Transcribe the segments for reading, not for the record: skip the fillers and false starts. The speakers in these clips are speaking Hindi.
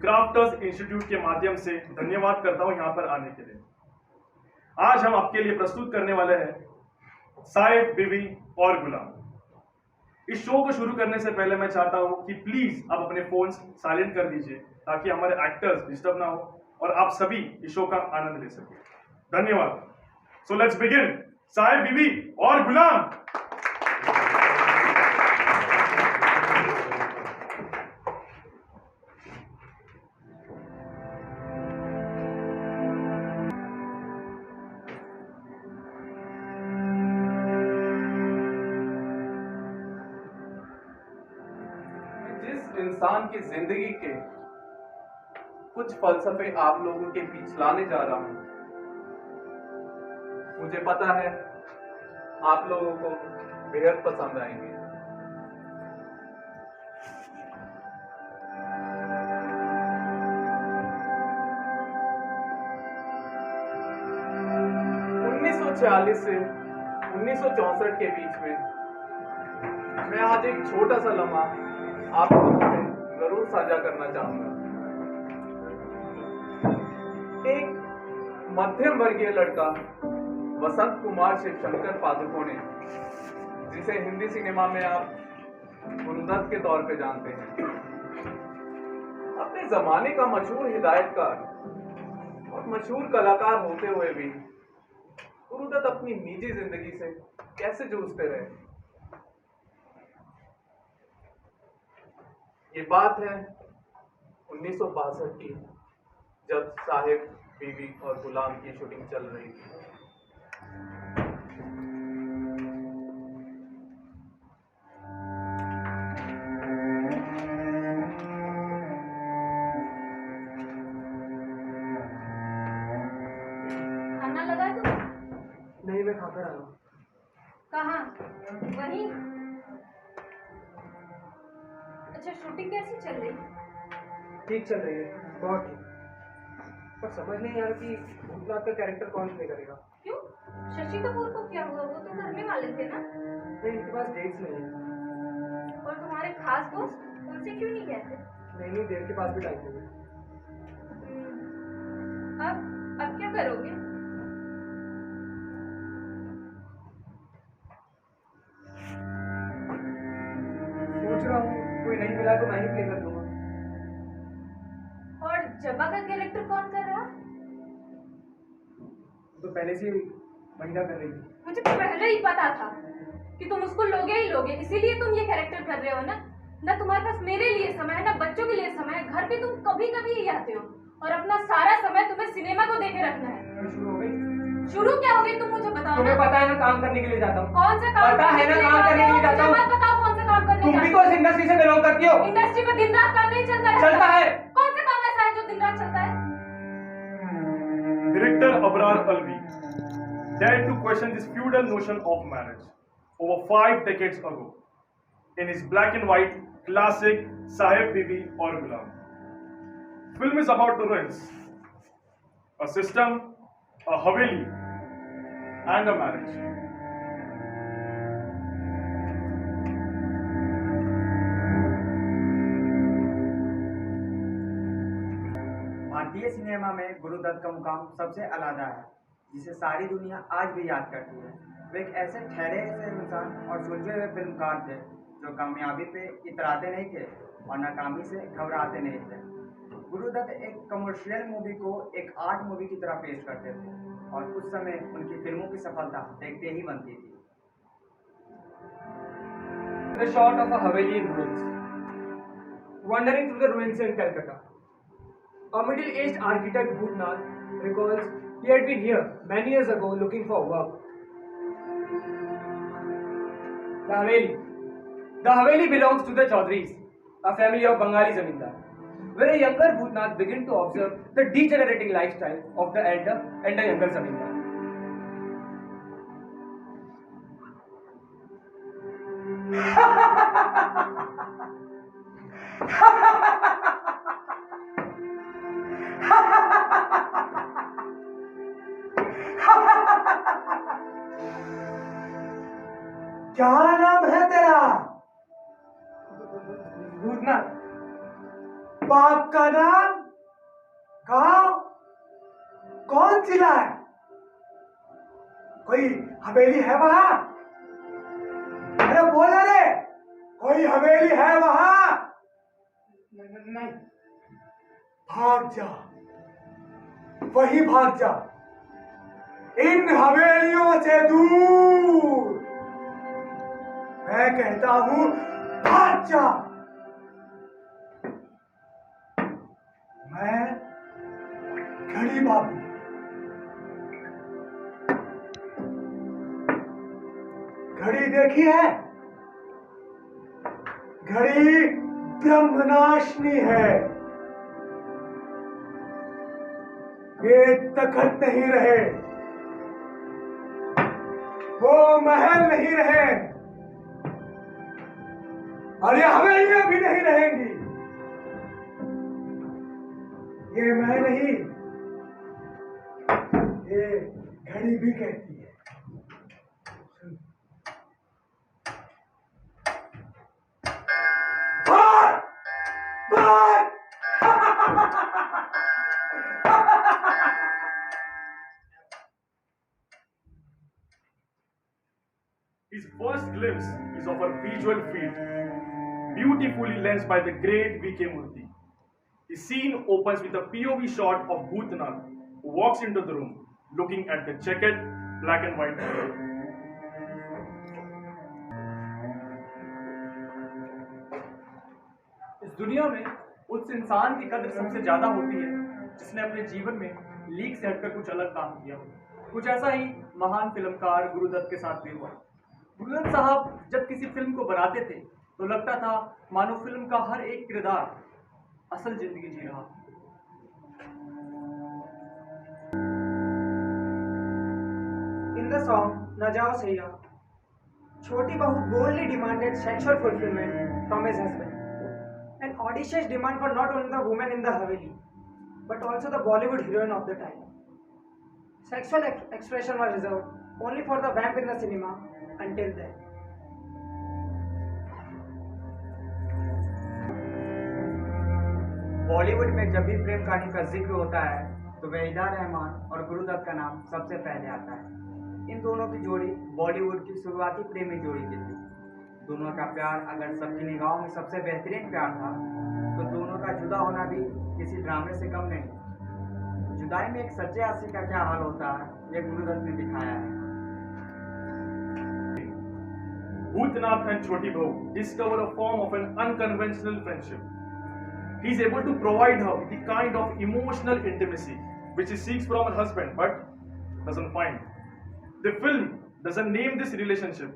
क्राफ्टर्स इंस्टीट्यूट के माध्यम से धन्यवाद करता हूं यहां पर आने के लिए। आज हम आपके लिए प्रस्तुत करने वाले हैं साहिब, बीवी और गुलाम। इस शो को शुरू करने से पहले मैं चाहता हूं कि प्लीज आप अपने फोन साइलेंट कर दीजिए ताकि हमारे एक्टर्स डिस्टर्ब ना हो और आप सभी इस शो का आनंद ले सके। धन्यवाद। So let's begin. साहिब, बीवी और गुलाम। इंसान की जिंदगी के कुछ फलसफे आप लोगों के बीच लाने जा रहा हूं। मुझे पता है आप लोगों को बेहद पसंद आएंगे। (1946) से 1964 के बीच में मैं आज एक छोटा सा लम्हा आप लोगों से जरूर साझा करना चाहूंगा। एक मध्यम वर्गीय लड़का वसंत कुमार शिवशंकर पादुकोणे, जिसे हिंदी सिनेमा में आप गुरुदत्त के तौर पे जानते हैं, अपने जमाने का मशहूर हिदायतकार और मशहूर कलाकार होते हुए भी गुरुदत्त अपनी निजी जिंदगी से कैसे जूझते रहे। ये बात है 1962 की, जब साहिब, बीवी और गुलाम की शूटिंग चल रही थी। खाना लगा तू? नहीं, मैं खाकर आया हूँ। कहाँ? वहीं? अच्छा, शूटिंग कैसी चल रही? ठीक चल रही है, बहुत ठीक। पर समझ नहीं आ रहा कि भूतनाथ का कैरेक्टर कौन प्ले करेगा। क्यों? शशि कपूर को क्या हुआ? वो तो करने वाले थे ना? नहीं, इनके पास डेट्स नहीं है। और तुम्हारे खास दोस्त, उनसे क्यों नहीं कहते? नहीं, देर के पास भी टाइम नहीं है। अब क्या करोगे? सोच रहा हूँ कोई नहीं मिला तो मैं ही प्ले कर दूंगा। और जब्बा का कैरेक्टर कौन कर रहा? तो पहले से महिला कर रही थी। मुझे पहले ही पता था कि तुम उसको लोगे ही लोगे, इसीलिए तुम ये कैरेक्टर कर रहे हो ना तुम्हारे पास मेरे लिए समय है, ना बच्चों के लिए समय है। घर पे तुम कभी कभी ही आते हो और अपना सारा समय तुम्हें सिनेमा को देखे रखना है। शुरू हो गई? शुरू क्या हो गई? तुम मुझे बताओ। तुम्हें पता है ना काम करने के लिए जाता हूँ। कौन सा काम? पता है ना काम करने के लिए जाता हूँ। मुझे बताओ कौन सा काम करने तुम भी तो इस इंडस्ट्री से बिलोंग करती हो। इंडस्ट्री में दिन रात काम नहीं चलता चलता है। कौन सा काम ऐसा है जो दिन रात चलता है? Director Abrar Alvi dared to question this feudal notion of marriage over 5 decades ago in his black and white classic Sahib, Bibi or Gulam. Film is about the ruins, a system, a haveli, and a marriage. भारतीय सिनेमा में गुरुदत्त का मुकाम सबसे अलग है, जिसे सारी दुनिया आज भी याद करती है। वे एक ऐसे ठहरे से इंसान और सुलझे हुए फिल्मकार थे जो कामयाबी पे इतराते नहीं थे और नाकामी से घबराते नहीं थे। गुरुदत्त एक कमर्शियल मूवी को एक आर्ट मूवी की तरह पेश करते थे और उस समय उनकी फिल्मों की सफलता देखते ही बनती थी। The shot of a Haveli in ruins. Wandering through the ruins in Calcutta, a middle-aged architect Bhutnath recalls he had been here many years ago looking for work. The Haveli belongs to the Chaudhrys, a family of Bengali zamindar, where a younger Bhutnath began to observe the degenerating lifestyle of the elder and the younger zamindar. क्या नाम है तेरा? भूतनाथ। बाप का नाम, गांव, कौन चिल्लाए? कोई हवेली है वहां? अरे बोला रे, कोई हवेली है वहां? नहीं। भाग जा, वही भाग जा, इन हवेलियों से दूर। मैं कहता हूं भाग जा। मैं घड़ी बाबू, घड़ी देखी है? घड़ी ब्रह्मनाशिनी है। ये तखत नहीं रहे, वो महल नहीं रहे, और ये हवेलियां भी नहीं रहेंगी। ये मैं नहीं, ये घड़ी भी कहती है। भाग! भाग! His first glimpse is of a visual field, beautifully lensed by the great V.K. Murthy. The scene opens with a POV shot of Bhutnath, who walks into the room, looking at the checkered black and white TV. इस दुनिया में उस इंसान की कद्र सबसे ज्यादा होती है जिसने अपने जीवन में लीक से हटकर कुछ अलग काम किया हो। कुछ ऐसा ही महान फिल्मकार गुरुदत्त के साथ भी हुआ। गुरुदत्त साहब जब किसी फिल्म को बनाते थे तो लगता था मानो फिल्म का हर एक किरदार असल जिंदगी जी रहा। In the song "Na Jao Saiya," Choti Bahu boldly demanded sexual fulfillment from his husband, an audacious demand for not only the woman in the Haveli, but also the Bollywood heroine of the time. Sexual expression was reserved only for the vamp in the cinema until then. Bollywood में जब भी प्रेम कहानी का जिक्र होता है तो वहीदा रहमान और गुरुदत्त का नाम सबसे पहले आता है। इन दोनों की जोड़ी बॉलीवुड की शुरुआती प्रेमी जोड़ी की थी। दोनों का प्यार अगर सबकी निगाहों में सबसे बेहतरीन प्यार था तो दोनों का जुदा होना भी किसी ड्रामे से कम नहीं। जुदाई में एक सच्चे आशिक का क्या हाल होता है ये गुरुदत्त ने दिखाया है। Bhutnath and Choti Bahu discover a form of an unconventional friendship. He is able to provide her with the kind of emotional intimacy which she seeks from her husband but doesn't find. The film doesn't name this relationship,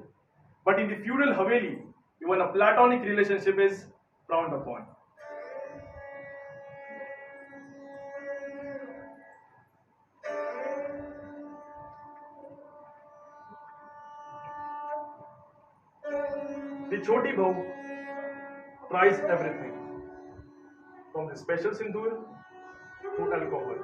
but in the feudal Haveli, even a platonic relationship is frowned upon. The Choti Bahu tries everything, from the special sindoor to alcohol.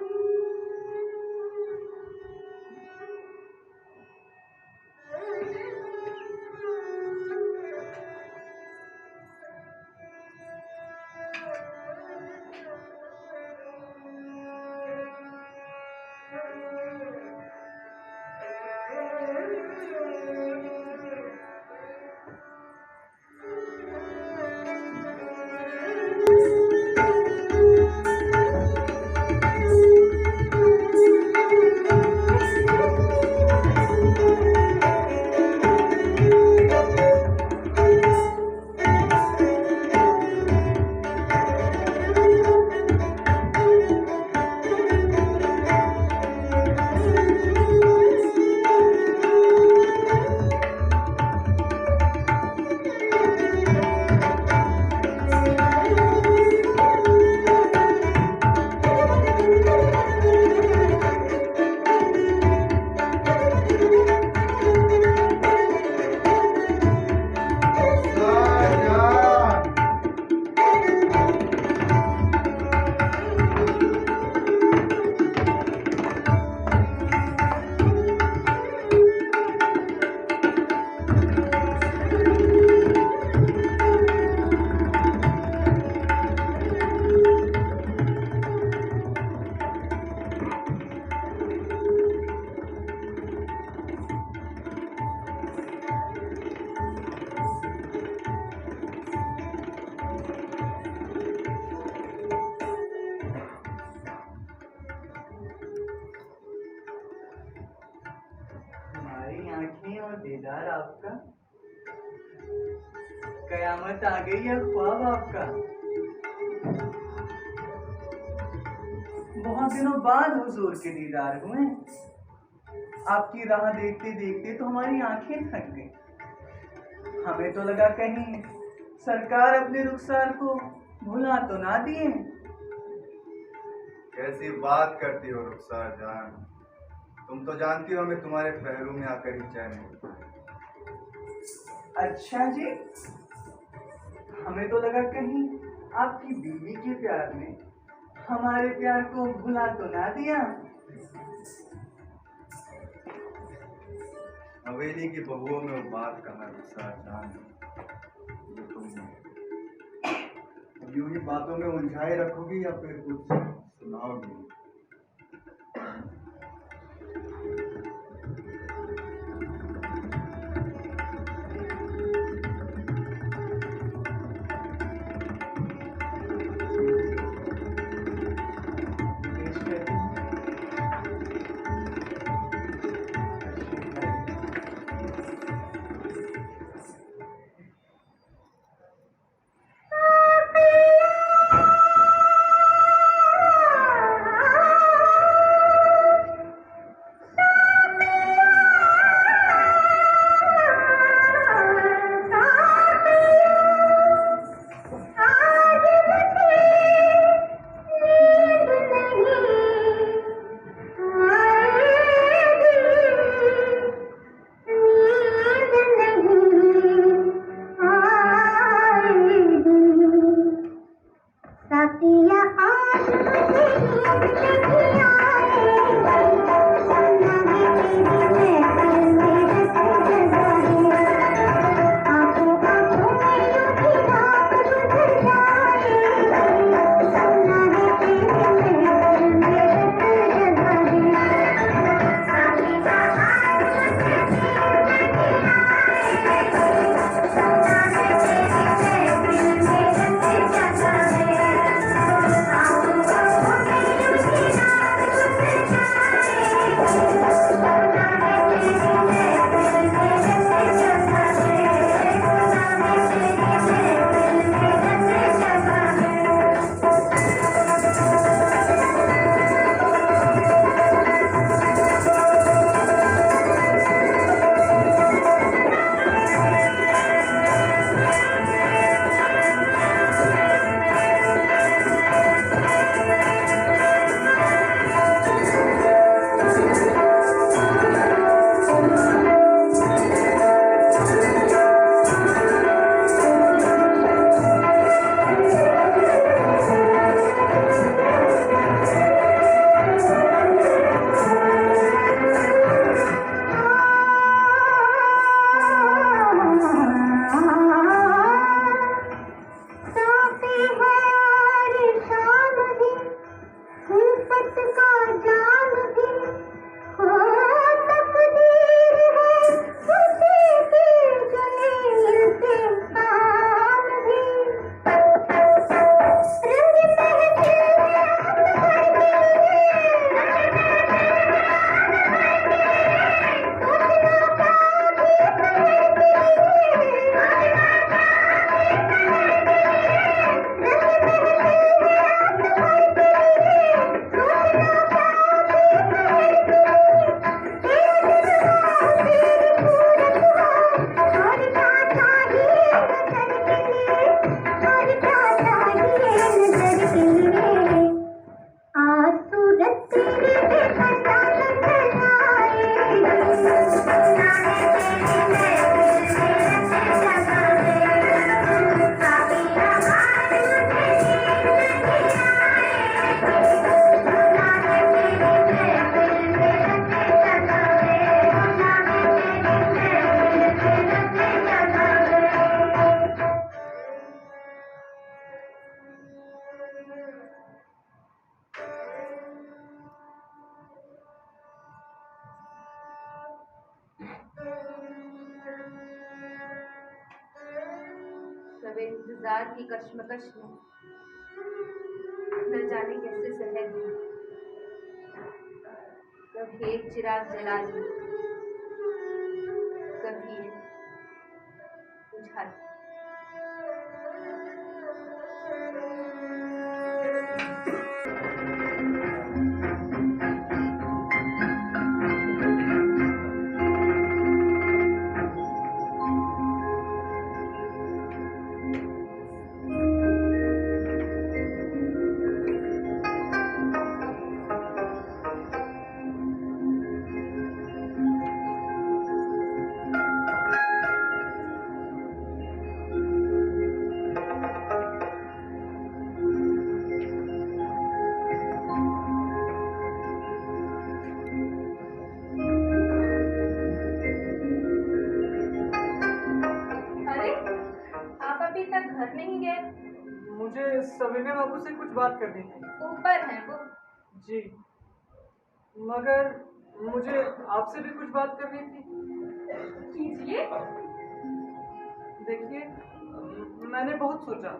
दीदार आपका, कयामत आ गई है ख्वाब आपका। बहुत दिनों बाद हुजूर के दीदार हुए। आपकी राह देखते देखते तो हमारी आंखें थक गई। हमें तो लगा कहीं सरकार अपने रुखसार को भुला तो ना दिए। कैसी बात करती हो रुखसार जान, तुम तो जानती हो हमें तुम्हारे पहलू में आकर ही चैन मिलता है। अच्छा जी, हमें तो लगा कहीं आपकी बीवी के प्यार ने हमारे प्यार को भुला तो ना दिया। हवेली की बहुओं में वो बात कहाँ रुखसार जान, जो तुम यूं ही बातों में उलझाए रखोगी या फिर कुछ सुनाओगी? सब इंतजार की कश्मकश में न जाने कैसे सहर गई। कभी एक चिराग जला दी, कभी है बुझा। अरे आप अभी तक घर नहीं गए? मुझे सविनय बाबू से कुछ बात करनी थी। ऊपर है वो। जी, मगर मुझे आपसे भी कुछ बात करनी थी। कीजिए। देखिए, मैंने बहुत सोचा।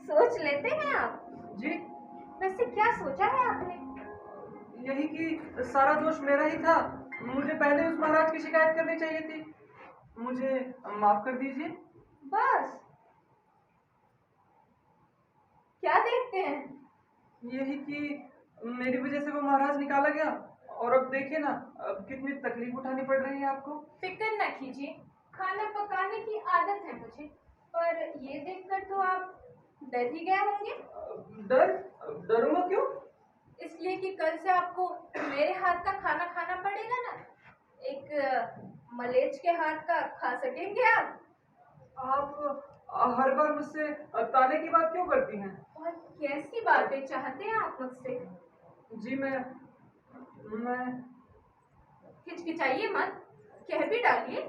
सोच लेते हैं आप? जी, वैसे क्या सोचा है आपने? यही कि सारा दोष मेरा ही था। मुझे पहले उस महाराज की शिकायत करनी चाहिए थी। मुझे माफ कर दीजिए। बस? क्या देखते हैं? यही कि मेरी वजह से वो महाराज निकाला गया, और अब देखिए ना, अब कितनी तकलीफ उठानी पड़ रही है आपको। फिक्र न कीजिए, खाना पकाने की आदत है मुझे। पर ये देखकर तो आप डर ही गए होंगे। डर? डरूंगा क्यों? इसलिए कि कल से आपको मेरे हाथ का खाना खाना पड़ेगा ना। एक मलेच के हाथ का खा सकेंगे आप? आप हर बार मुझसे ताने की बात क्यों करती हैं? और कैसी बातें चाहते हैं आप मुझसे? जी, मैं हिचकिचाइए मत, कह भी डालिए।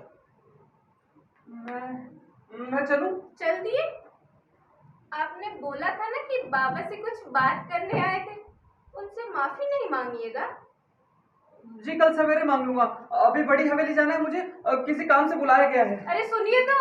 मैं चलूं? चल दिए। आपने बोला था ना कि बाबा से कुछ बात करने आए थे, उनसे माफी नहीं मांगिएगा। जी, कल सवेरे मांग लूंगा। अभी बड़ी हवेली जाना है मुझे, किसी काम से बुलाया गया है। अरे सुनिए तो।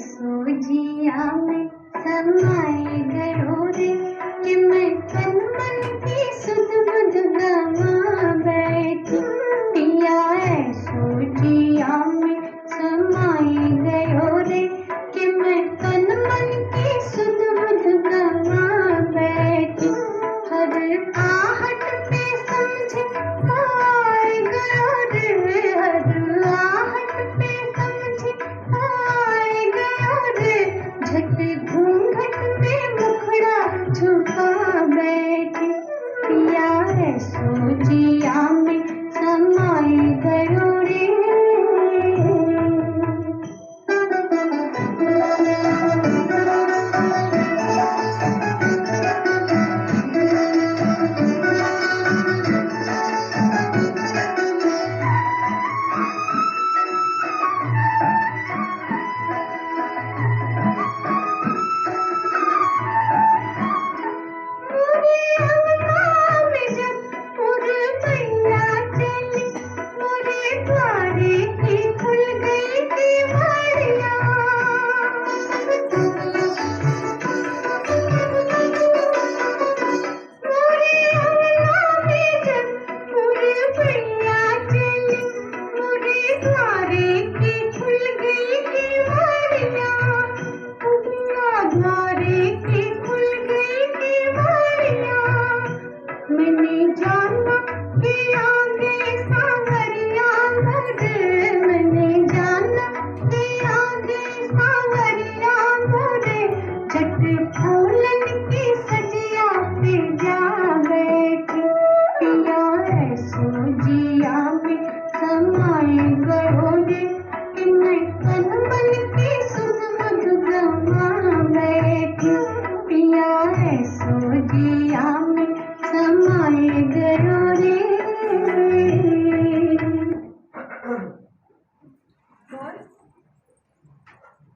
सूजिया में समाए गयो रे कि मैं तन मन की सुध बुध गवा बैठी। पिया सूजिया में समाए गयो रे कि मैं तन मन की सुध बुध गवा बैठी। हर आहट पे समझे आए गयो रे, हर आहट पे समझे आए गयो रे। झट घूंघट में मुखड़ा छुपा बैठी। पिया सूजिया में समाए गयो रे।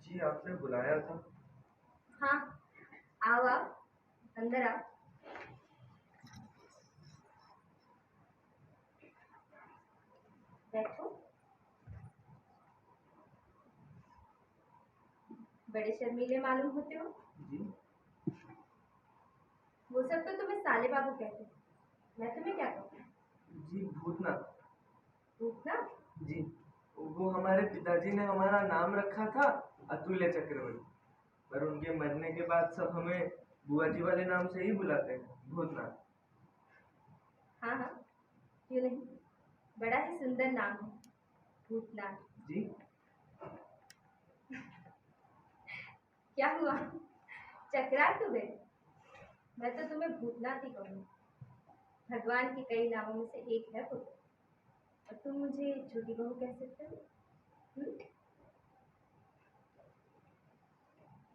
जी, आपने बुलाया था? हाँ, आओ आप अंदर आओ। बैठो बड़े शर्मीले मालूम होते हो। जी वो सब तो तुम्हें साले बाबू कहते हैं, मैं तुम्हें क्या कहूँ? जी भूतनाथ। भूतनाथ? जी वो हमारे पिताजी ने हमारा नाम रखा था अतुल्य चक्रवर्ती, पर उनके मरने के बाद सब हमें बुआ जी वाले नाम से ही बुलाते हैं, भूतनाथ। हाँ हाँ, क्यों नहीं, बड़ा ही सुंदर नाम है, भूतनाथ। जी क्या हुआ, चकरा क्यों गए? मैं तो तुम्हें भूतनाथ ही कहूँगी। भगवान के कई नामों में से एक है वो, और तुम मुझे छोटी बहू कह सकते हो।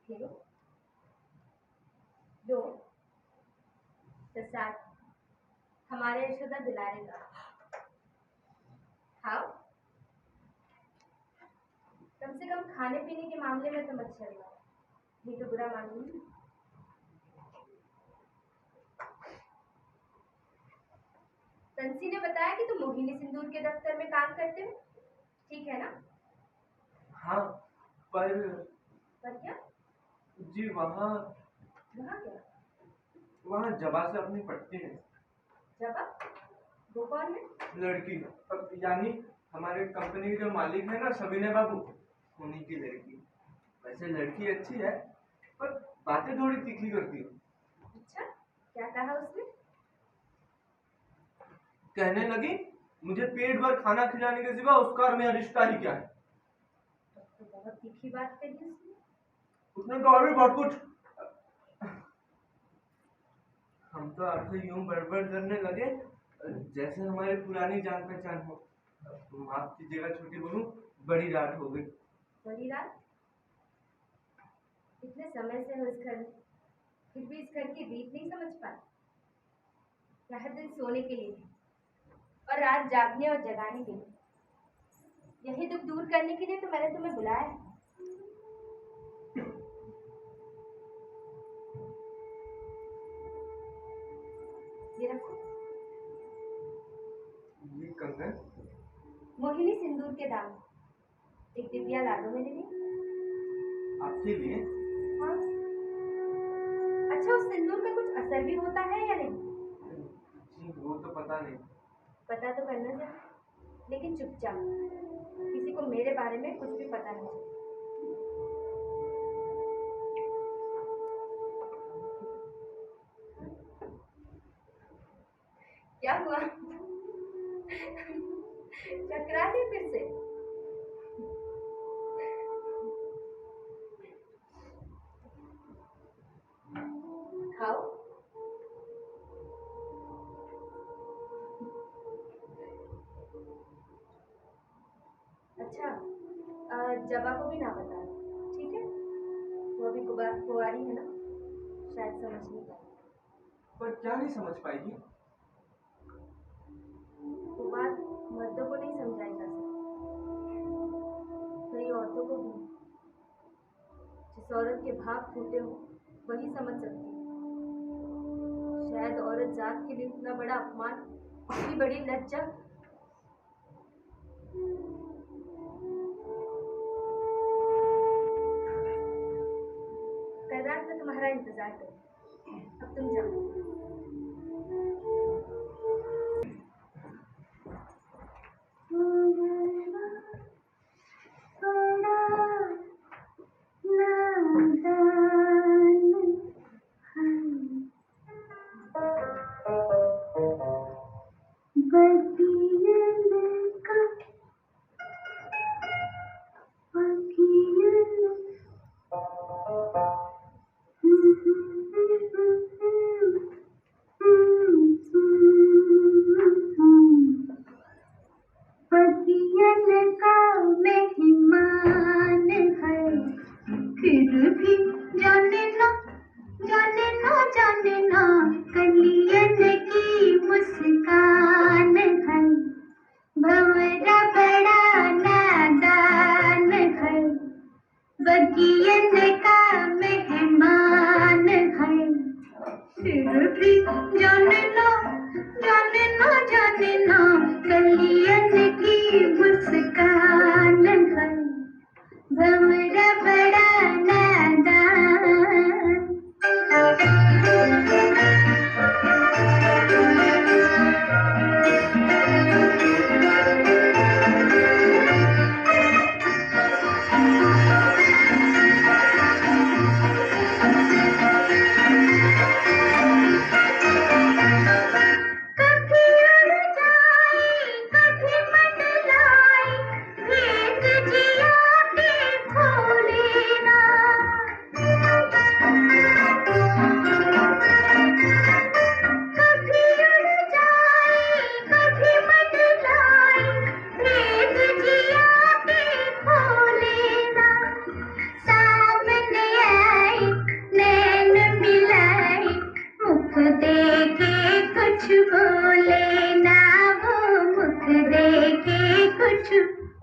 खेलो दो तो साथ हमारे यशोदा दुलारे का खाओ। कम से कम खाने पीने के मामले में तो मत चलना, ये तो बुरा मालूम। तंसी ने बताया कि तुम मोहिनी सिंदूर के दफ्तर में काम करते हो, ठीक है ना? हाँ, पर क्या? जी वहाँ क्या? वहाँ जबा से अपनी पटती है। जबा? वो कौन है? लड़की, यानी हमारे कंपनी के जो मालिक है ना सबिने बाबू, उन्हीं की लड़की। वैसे लड़की अच्छी है, पर बातें थोड़ी तीखी करती है। अच्छा, क्या कहा उसने? कहने लगी मुझे पेट भर खाना खिलाने के सिवा उसका और मेरा रिश्ता ही क्या है। तो बहुत तीखी बात कही उसने। उसने तो और भी बहुत कुछ। हम तो आपसे यूं बड़बड़ करने लगे जैसे हमारी पुरानी जान पहचान हो। माफ कीजिएगा छोटी बहू, बड़ी रात हो गई। बड़ी रात? इतने समय से हो इस घर में, फिर भी इस घर की रीत नहीं समझ पाए। यह दिन सोने के लिए और रात जागने और जगाने के लिए। यही दुख दूर करने के लिए तो मैंने तुम्हें बुलाया है। ये रखो। ये कंगन मोहिनी सिंदूर के दाम, एक दिव्या ला दो मेरे लिए। आपके लिए? हाँ। अच्छा, उस सिंदूर का कुछ असर भी होता है या नहीं? जी वो तो पता नहीं। पता तो करना चाहिए, लेकिन चुपचाप, किसी को मेरे बारे में कुछ भी पता नहीं चले। क्या हुआ? चकरा दी फिर से? खाओ। अच्छा, जबा को भी ना बता, ठीक है? वो अभी कुंवारी है ना, शायद समझ नहीं पाई। पर क्या नहीं समझ पाएगी? वो बात मर्दों को नहीं समझाई जा सकती, कई औरतों को भी। जिस औरत के भाव फूटे हो वही समझ सकती है। शायद औरत जात के लिए इतना बड़ा अपमान, इतनी बड़ी लज्जा। कल रात में तुम्हारा इंतजार करूं, अब तुम जाओ। भंवरा बड़ा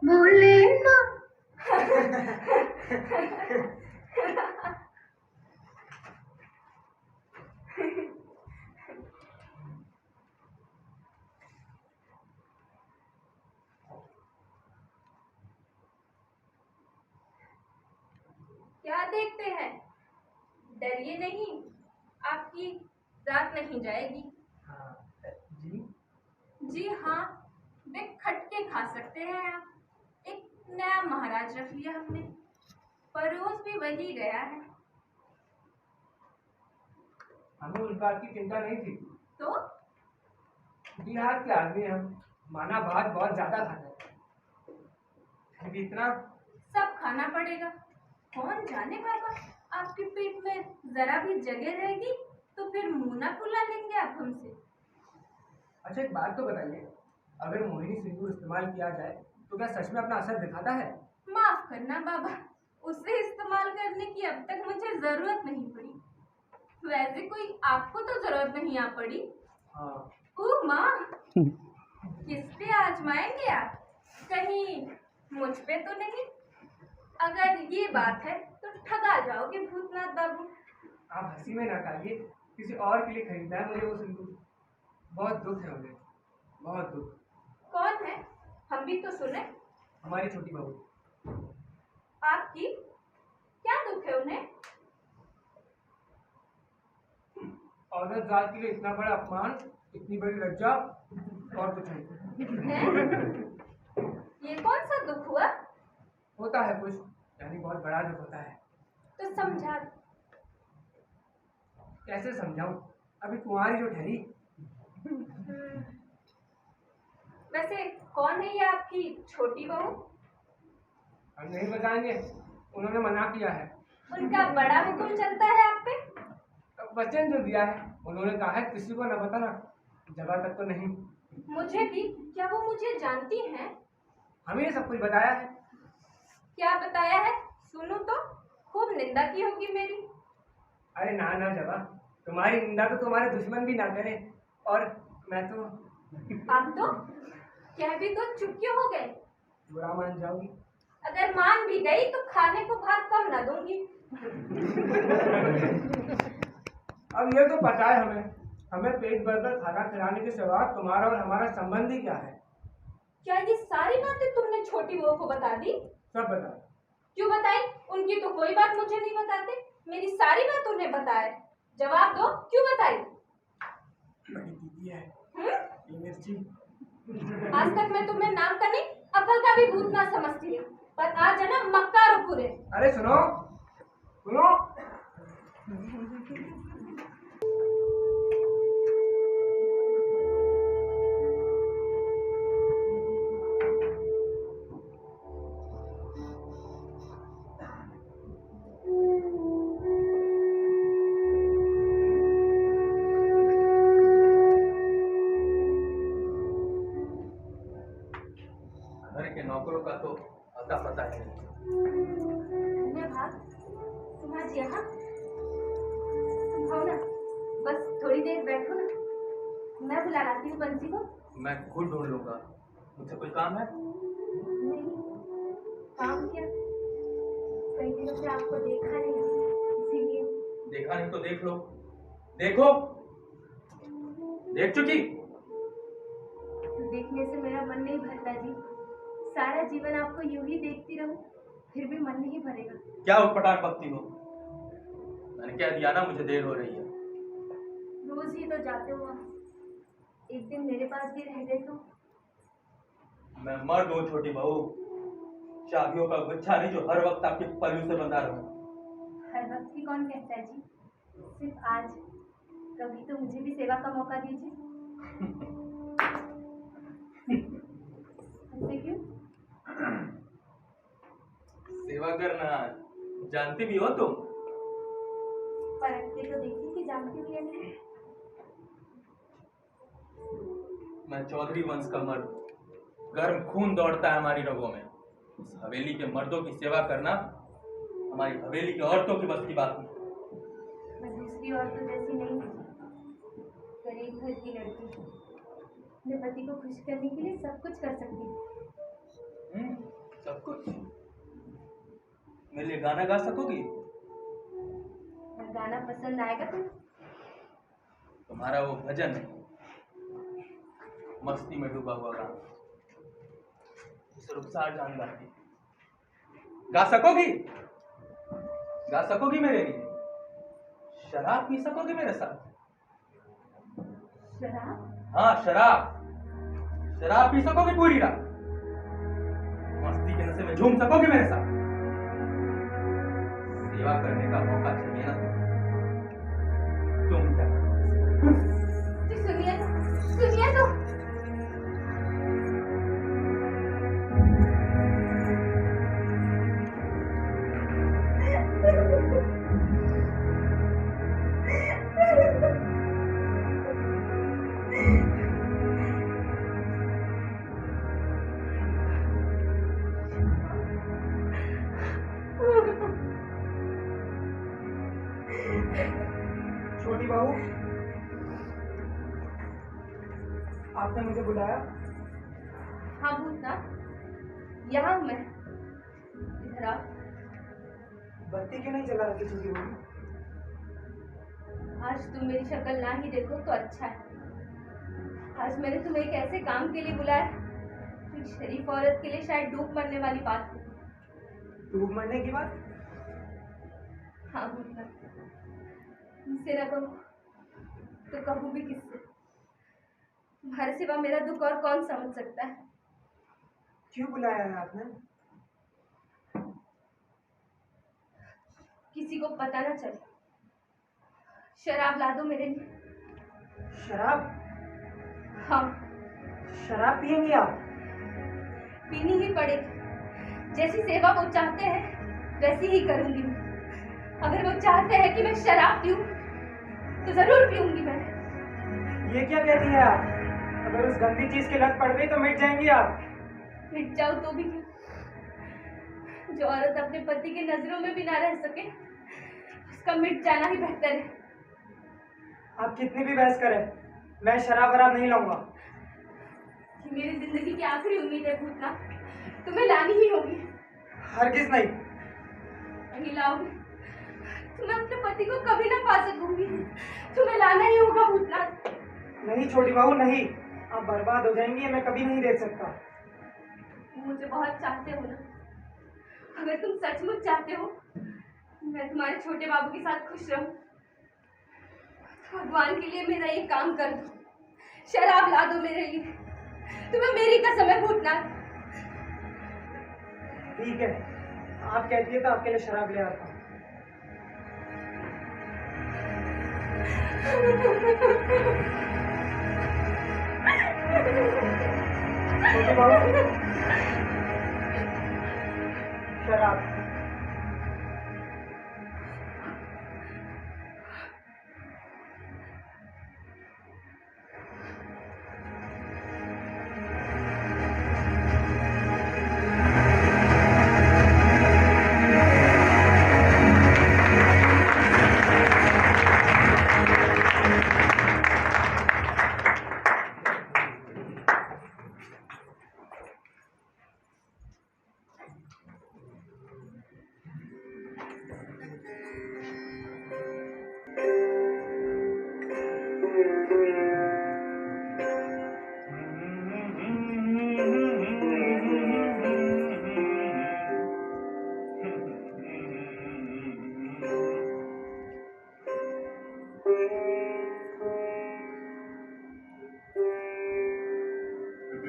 बोले ना। क्या देखते हैं? डरिए नहीं, आपकी रात नहीं जाएगी। जी जी हाँ, वे खटके खा सकते हैं आप। एक नया महाराज रख लिया हमने, परोस भी वही गया है। हमें उस बात की चिंता नहीं थी। तो बिहार के आदमी हम, माना भात बहुत ज्यादा खाते हैं, फिर भी इतना सब खाना पड़ेगा। कौन जाने बाबा, आपके पेट में जरा भी जगह रहेगी तो फिर मुंह ना फुला लेंगे आप हमसे। अच्छा एक बात तो बताइए, अगर मोहिनी सिंदूर इस्तेमाल किया जाए तो क्या सच में अपना असर दिखाता है? माफ करना बाबा, उसे इस्तेमाल करने की अब तक मुझे जरूरत नहीं पड़ी। वैसे कोई आपको तो जरूरत नहीं आ पड़ी। हाँ। ओह माँ, किस पे आजमाएंगे आप? कहीं मुझ पे तो नहीं? अगर ये बात है तो ठगा जाओगे भूतनाथ बाबू। आप हंसी में ना खाइए, किसी और के लिए खरीदना है मुझे वो सिंदूर। बहुत दुख है मुझे, बहुत दुख। कौन है? हम भी तो सुने। हमारी छोटी बहू। आपकी क्या दुख है उन्हें? औरत जात के लिए इतना बड़ा अपमान, इतनी बड़ी लज्जा, और कुछ नहीं। हैं? ये कौन सा दुख हुआ? होता है कुछ, यानी बहुत बड़ा दुख होता है। तो समझा। कैसे समझाऊं? अभी कुंवारी जो ठहरी। वैसे कौन है ये आपकी छोटी बहू? हम नहीं बताएंगे, उन्होंने मना किया है। उनका बड़ा हुक्म चलता है आप पे? वचन जो दिया है, उन्होंने कहा है किसी को न बताना, जगह तक तो नहीं। मुझे भी? क्या वो मुझे जानती हैं? हमें सब कुछ बताया है। क्या बताया है? सुनूं तो? खूब निंदा की होगी मेरी। अरे ना ना जगह, तुम्हारी निंदा तो तुम्हारे दुश्मन भी ना करें, और मैं तो आप तो कह भी तो चुप क्यों हो गए? बुरा मान जाओगी। अगर मान भी गई तो खाने को भात कम ना दूंगी। अब ये तो पता है हमें पेट भरकर खाना खिलाने के सिवा तुम्हारा और हमारा संबंध ही क्या है? क्या ये सारी बातें तुमने छोटी बहू को बता दी? सब बता। क्यों बताई? उनकी तो कोई बात मुझे नहीं बताते, मेरी सारी बात उन्हें बताए। जवाब दो, क्यों बताई? बड़ी दीदी है ये मिर्ची। आज तक मैं तुम्हें नाम का नहीं, अकल का भी भूत ना समझती है, पर आज है ना मक्कार पूरे। अरे सुनो सुनो, घर के नौकरों का तो अता पता है नहीं। भाग, तुम आज यहाँ? आओ ना, बस थोड़ी देर बैठो ना, मैं बुला लाती हूँ बंसी को। मैं खुद ढूंढ लूंगा, मुझसे कोई काम है? नहीं, काम क्या, कई दिनों से आपको देखा नहीं, इसीलिए। देखा नहीं तो देख लो। देखो, देख चुकी। देखने से मेरा मन नहीं भरता जी, सारा जीवन आपको यूं ही देखती रहूं, फिर भी मन नहीं भरेगा। क्या उटपटांग बकती हो? मैंने कह दिया ना मुझे देर हो रही है। रोज ही तो जाते हो आप, एक दिन मेरे पास भी रह गए तो। मैं मर्द हूँ छोटी बहू, शादियों का गुच्छा नहीं जो हर वक्त आपके पल्लू से बंधा रहूं। हर वक्त ही कौन कहता है जी, सिर्फ आज। कभी तो मुझे भी सेवा का मौका दीजिए। ऐसे क्यों? सेवा करना जानती भी हो तुम? परखते तो देखिए कि जानती भी है नहीं। मैं चौधरी वंश का मर्द, गर्म खून दौड़ता है हमारी रगों में। इस हवेली के मर्दों की सेवा करना हमारी हवेली की औरतों की बस की बात नहीं। मैं दूसरी औरतों जैसी नहीं हूँ, गरीब घर की लड़की हूँ। अपने पति को खुश करने के लिए सब कुछ कर सकती हूँ। सब कुछ। मेरे लिए गाना गा सकोगी? गाना पसंद आएगा तुम्हें? तुम्हारा वो भजन है, मस्ती में डूबा हुआ गाना, जिसे रुखसार जान गाती है। गा सकोगी? गा सकोगी मेरे लिए? शराब पी सकोगी मेरे साथ? शराब? हाँ, शराब। शराब पी सकोगी पूरी रात? मस्ती के नशे में झूम सकोगी मेरे साथ? सेवा करने का मौका चाहिए ना तुम क्या करोगे? सुनिए तो छोटी बहू, आपने मुझे बुलाया? हाँ भूतनाथ, यहाँ हूँ मैं। इधर आओ। बत्ती क्यों नहीं जला रखी छोटी बहू? आज तुम मेरी शक्ल ना ही देखो तो अच्छा है। आज मैंने तुम्हें एक ऐसे काम के लिए बुलाया जो एक शरीफ औरत के लिए शायद डूब मरने वाली बात हो। डूब मरने की बात? हाँ भूतनाथ, तुमसे न कहूँ तो कहूँ भी किससे? तुम्हारे सिवा मेरा दुख और कौन समझ सकता है? क्यों बुलाया है आपने? किसी को पता ना चले। शराब ला दो मेरे लिए। शराब? हाँ। शराब पियेंगी आप? पीनी ही पड़ेगी। जैसी सेवा वो चाहते हैं वैसी ही करूंगी मैं। अगर वो चाहते हैं कि मैं शराब पीऊं तो जरूर पीऊंगी मैं। ये क्या कहती है आप? अगर उस गंदी चीज की लत पड़ गई तो मिट जाएंगी आप। मिट जाओ तो भी क्यों? जो औरत अपने पति की नजरों में भी ना रह सके उसका मिट जाना ही बेहतर है। आप कितनी भी बहस करें, मैं शराब वराब नहीं लाऊंगा। ये मेरी जिंदगी की आखिरी उम्मीद है भूतनाथ, तुम्हें लानी ही होगी। हरगिज नहीं। नहीं लाओगे तो मैं अपने पति को कभी ना पा सकूंगी। तुम्हें लाना ही होगा भूतनाथ। नहीं छोटी बहू, नहीं। आप बर्बाद हो जाएंगी, मैं कभी नहीं देख सकता। तुम मुझे बहुत चाहते हो ना? अगर तुम सचमुच चाहते हो मैं तुम्हारे छोटे बाबू के साथ खुश रहूं तो भगवान के लिए मेरा ये काम कर दो। शराब ला दो मेरे लिए। तुम्हें मेरी कसम है भूतनाथ। ठीक है, आप कहती है तो आपके लिए शराब ले आता हूँ। छोटी बहू, शराब।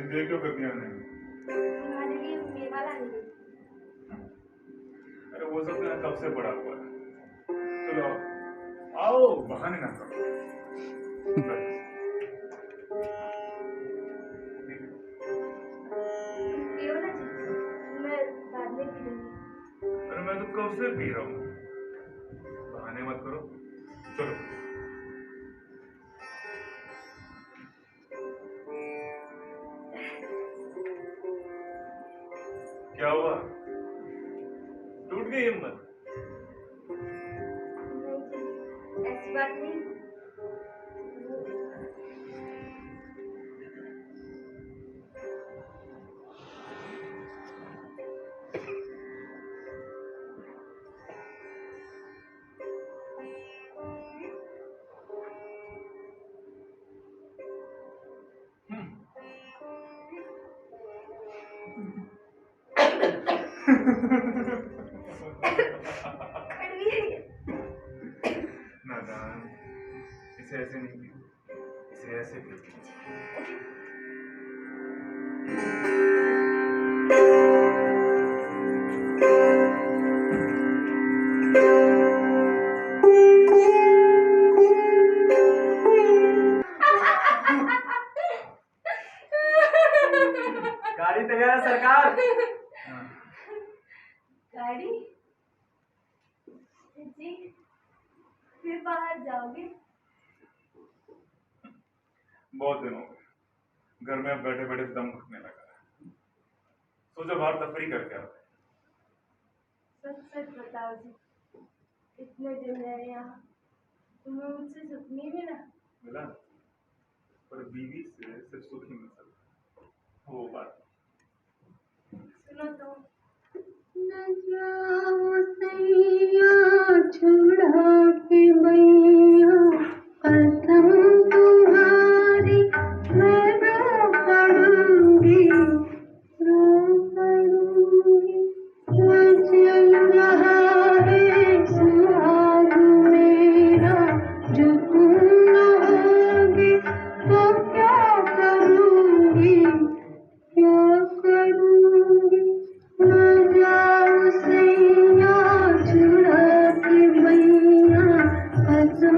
ये क्यों कर दिया मैंने? तुम्हारे लिए मेवा लानी है। अरे वो सब तो कब से पड़ा हुआ है। चलो आओ, बहाने ना करो। पियो ना जी, मैं बाद में पी लूंगी। अरे मैं तो कब से पी रहा हूँ, बहाने मत करो। चलो क्या हुआ? टूट गई हिम्मत? नहीं, ऐसी बात नहीं। नादान, इसे ऐसे नहीं पी, इसे ऐसे पी। गाड़ी तैयार है सरकार। गाड़ी जी, फिर बाहर जाओगे? बहुत दिन हो गए, घर में अब बैठे बैठे दम घुटने लगा है। सोचो बाहर तफरी करके आओ। सच सच बताओ जी, इतने दिन रहे यहाँ, तुम्हें मुझसे सुख नहीं मिला? मिला, पर बीवी से सिर्फ सुख ही मिल सकता, वो बात। सुनो तो। न जाओ सैया छुड़ा के मैया, कसम तुम्हारी मैं रो पड़ूंगी, रो पड़ूंगी। मचल रहा है सुहाग मेरा, जो तुम न होगे तो क्या करूंगी, क्या करूंगी। न जाओ सैया छुड़ा के मैया, कसम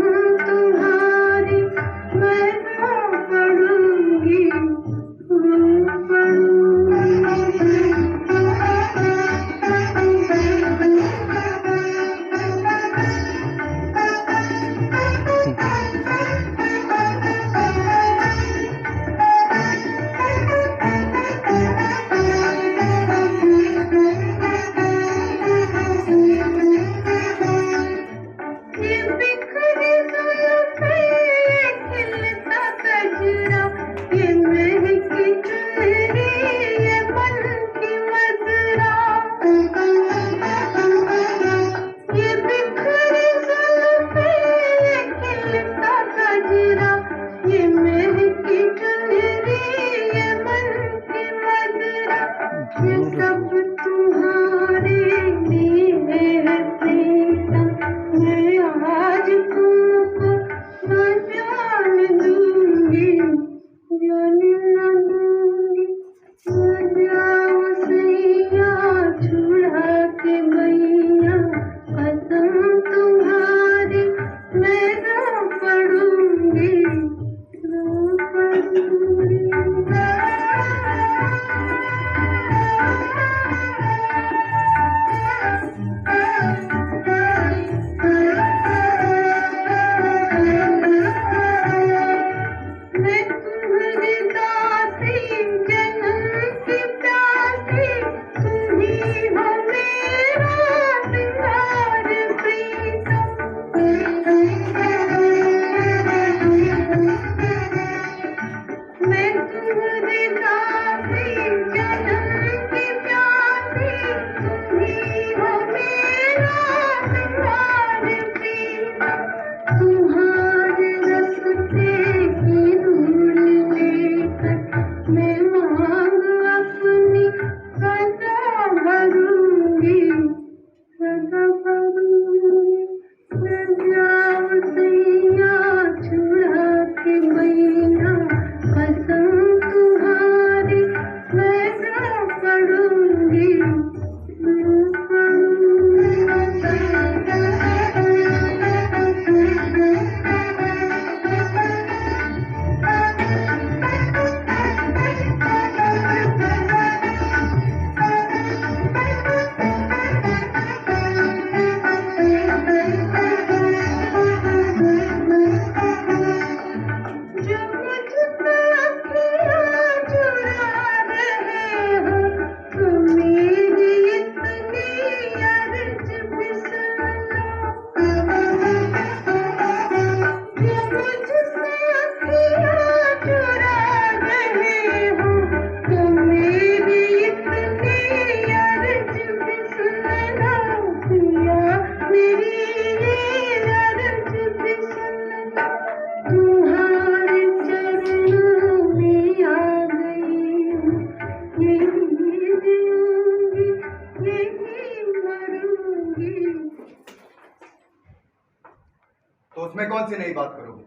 कौन सी नई बात करोगे?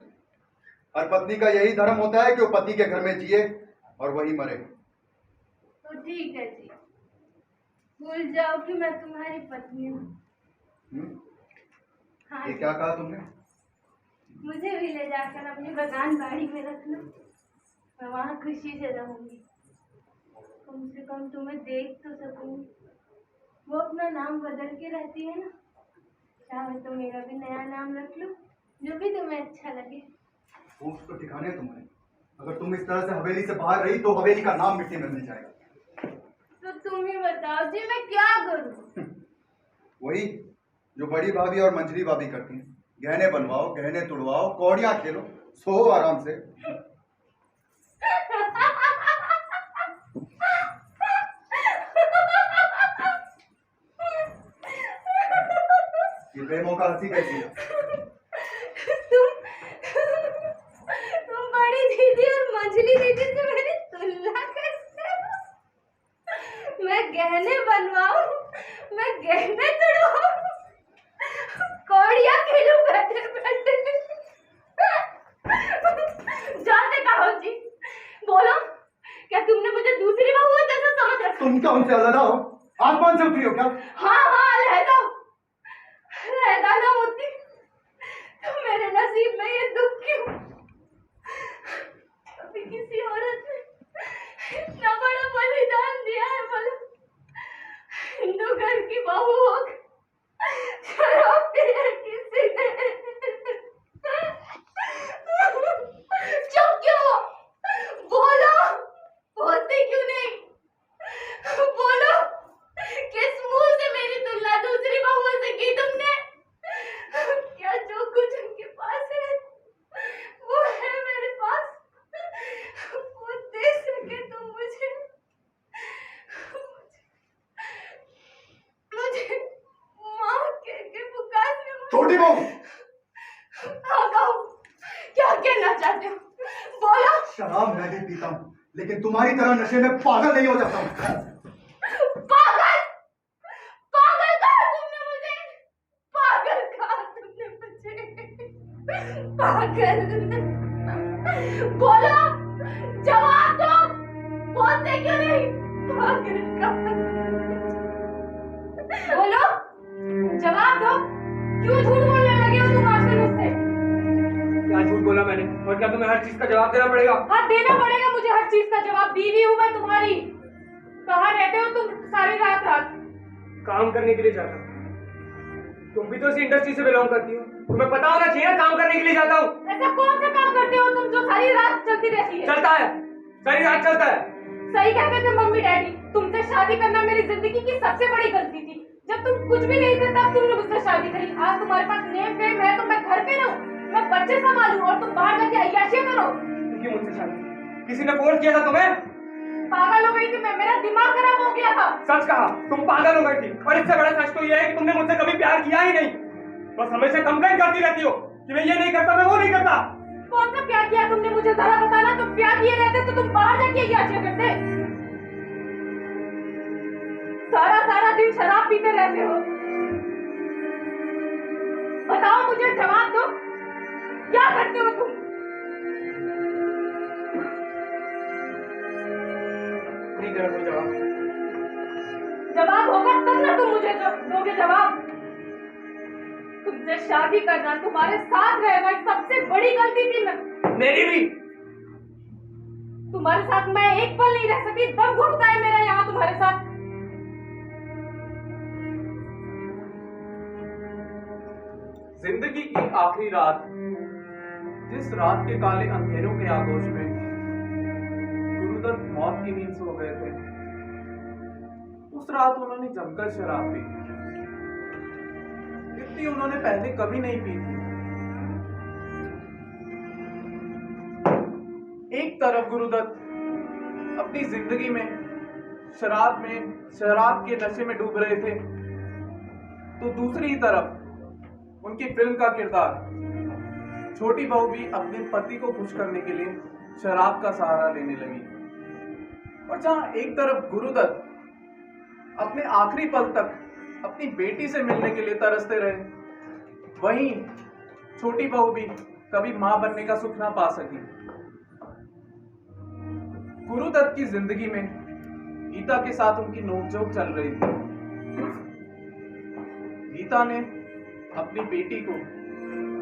हर पत्नी का यही धर्म होता है कि वो पति के घर में जिए और वही मरे। तो ठीक है जी, भूल जाओ कि मैं तुम्हारी पत्नी हूँ। हाँ ये जी। क्या कहा तुमने? मुझे भी ले जाकर अपनी बगान बाड़ी में रख लो, मैं वहाँ खुशी से रहूंगी। कम से कम तुम्हें देख तो सकूंगी। वो अपना नाम बदल के रहती है ना, चाहे तो मेरा भी नया नाम रख लो, जो भी तुम्हें अच्छा लगे। होश तो ठिकाने तुम्हारे। अगर तुम इस तरह से हवेली से बाहर रही तो हवेली का नाम मिट्टी में मिल जाएगा। तो तुम ही बताओ जी, मैं क्या करूं? वही जो बड़ी भाभी और मंझली भाभी करती हैं, गहने बनवाओ, गहने तुड़वाओ, कौड़ियां खेलो, सो आराम से। ये प्रेमों का हंसी कैसी है? तुम बड़ी दीदी और मंझली दीदी से मेरी तुलना करते हो? मैं गहने बनवाऊं, मैं गहने तुड़वाऊं, कौड़ियां खेलूं बैठे बैठे। जाते कहो जी, बोलो, क्या तुमने मुझे दूसरी बहू जैसा समझ रखा? तुम क्या उनसे अलग हो? आसमान से उतरी हो क्या? हाँ हाँ, अलहदा ना होती तो मेरे नसीब में ये दुख क्यों? कभी किसी औरत ने इतना बड़ा बलिदान दिया है, बोलो, हिंदू घर की बहू हो शराब पी है किसी ने। चुप क्यों हो? बोलो, बोलते क्यों नहीं? बोलो, किस मुंह से मेरी तुलना दूसरी बहुओं से की तुमने? क्या जो कुछ उनके पास है वो है मेरे पास? वो दे सके तो मुझे माँ कह के पुकारने। छोटी बहू! हाँ कहो, क्या कहना चाहते हो? बोलो। शराब मैं भी पीता हूँ, लेकिन तुम्हारी तरह नशे में पागल नहीं हो जाता हूँ। पागल? पागल कहा तुमने मुझे? पागल कहा तुमने मुझे? पागल? बोलो, जवाब दो, बोलते क्यों नहीं? पागल कहा? बोलो, जवाब दो, क्यों झूठ बोलने लगे हो तुम आजकल मुझसे? क्या झूठ बोला मैंने? और क्या तुम्हें हर चीज का जवाब देना पड़ेगा? हाँ, देना पड़ेगा मुझे हर चीज का जवाब। बीवी हूँ मैं तुम्हारी। कहाँ रहते हो तुम सारी रात रात? काम करने के लिए जाता हूँ। तुम भी तो इसी इंडस्ट्री से बिलोंग करती हो, तुम्हें पता होना चाहिए ना, काम करने के लिए जाता हूँ। ऐसा कौन सा काम करते हो तुम जो सारी रात चलती रहती है? चलता है, सारी रात चलता है। सही कहते थे मम्मी डैडी, तुमसे शादी करना मेरी जिंदगी की सबसे बड़ी गलती थी। जब तुम कुछ भी नहीं थे तब तुमने मुझसे शादी करी। आज तुम्हारे पास नेम फेम है तो मैं घर पे रहूं, मैं बच्चे संभालूं और तुम बाहर जाके अय्याशियां करो। क्यों मुझसे शादी? किसी ने फोर्स किया था तुम्हें? पागल हो गई थी मैं, मेरा दिमाग खराब हो गया था। सच कहा, तुम पागल हो गई थी। और इससे बड़ा सच तो यह है कि तुमने मुझसे कभी प्यार किया ही नहीं। बस हमेशा कंप्लेंट करती रहती हो कि मैं ये नहीं करता, मैं वो नहीं करता। कौन सा प्यार किया तुमने मुझे जरा बताना। तो प्यार किए रहते तो तुम बाहर जाके अय्याशियां करते। सारा सारा दिन शराब पीते रहते हो। बताओ, मुझे जवाब दो, क्या करते हो तुम? नहीं दे कोई जवाब। जवाब होगा तब ना तुम मुझे दोगे जवाब। तुमसे शादी करना, तुम्हारे साथ रहना सबसे बड़ी गलती थी मेरी भी। तुम्हारे साथ मैं एक पल नहीं रह सकी, दम घुटता है मेरा यहाँ तुम्हारे साथ। जिंदगी की आखिरी रात, जिस रात के काले अंधेरों के आगोश में गुरुदत्त मौत की नींद सो गए थे, उस रात उन्होंने जमकर शराब पी। इतनी उन्होंने पहले कभी नहीं पी थी। एक तरफ गुरुदत्त अपनी जिंदगी में शराब के नशे में डूब रहे थे, तो दूसरी ही तरफ उनकी फिल्म का किरदार छोटी बहू भी अपने पति को खुश करने के लिए शराब का सहारा लेने लगी। और जहां एक तरफ गुरुदत्त अपने आखिरी पल तक अपनी बेटी से मिलने के लिए तरसते रहे, वहीं छोटी बहू भी कभी मां बनने का सुख ना पा सकी। गुरुदत्त की जिंदगी में गीता के साथ उनकी नोकझोंक चल रही थी। गीता ने अपनी बेटी को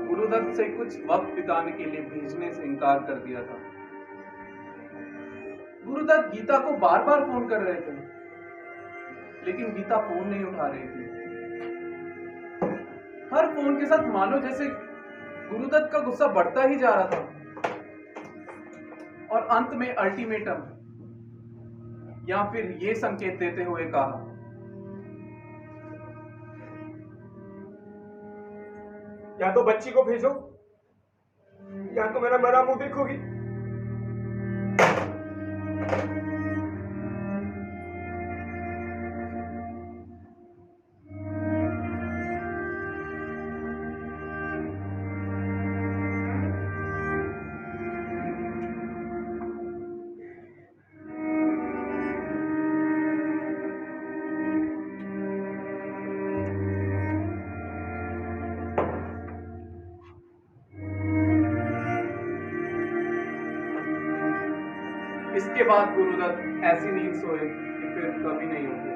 गुरुदत्त से कुछ वक्त बिताने के लिए भेजने से इनकार कर दिया था। गुरुदत्त गीता को बार बार फोन कर रहे थे, लेकिन गीता फोन नहीं उठा रही थी। हर फोन के साथ मानो जैसे गुरुदत्त का गुस्सा बढ़ता ही जा रहा था और अंत में अल्टीमेटम या फिर ये संकेत देते हुए कहा, या तो बच्ची को भेजो या तो मेरा मरा मुंह देखोगी। इसके बाद गुरुदत्त ऐसी नींद सोए कि फिर कभी नहीं उठे।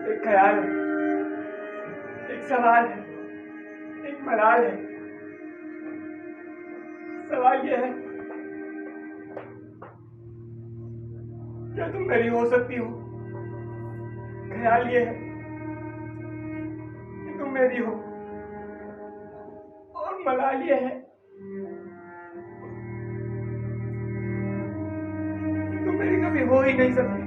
एक ख्याल है, एक सवाल है, एक मलाल है। सवाल यह है, क्या तुम मेरी हो सकती हो? ख्याल यह है कि तुम मेरी हो, और मलाल यह है कि तुम मेरी कभी हो ही नहीं सकती।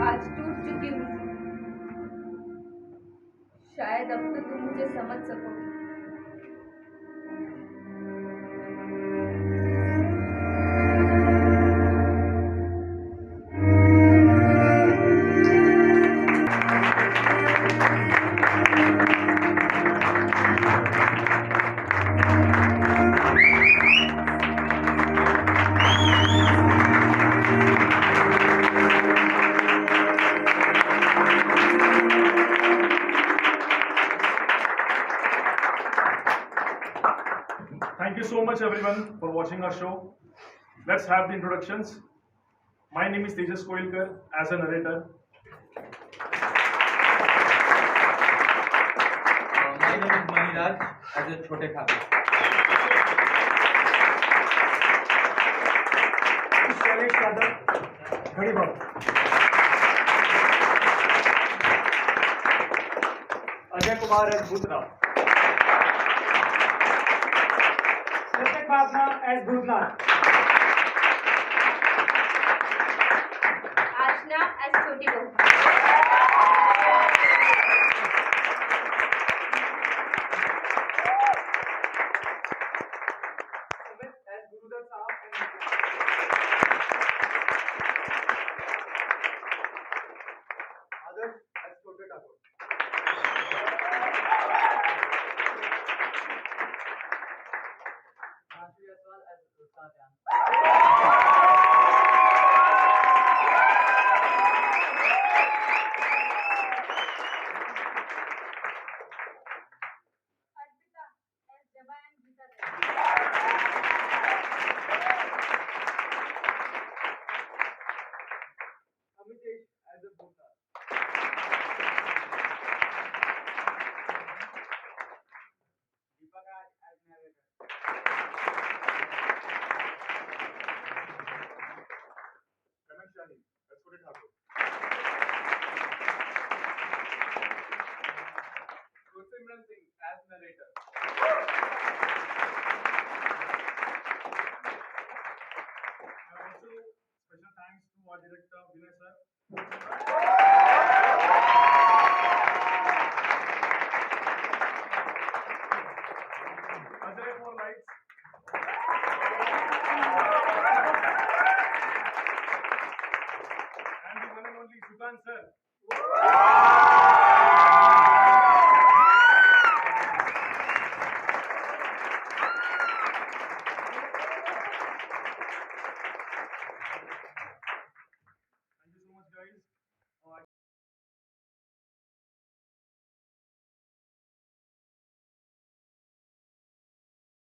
आज टूट चुकी हूँ, शायद अब तो तुम मुझे समझ सकोगे। Thank you so much everyone for watching our show. Let's have the introductions. My name is Tejas Koilkar as a narrator. My name is Maniraj as a Chote Thakur. Shailesh Yadav घड़ी बाबू। अजय कुमार एस भूतनाथ। प्रत्येक भावना एस भूतनाथ। आशना एस छोटी बहू। आदर्श एस छोटे Thakur. Rashmi Aswal as Ustad Jan.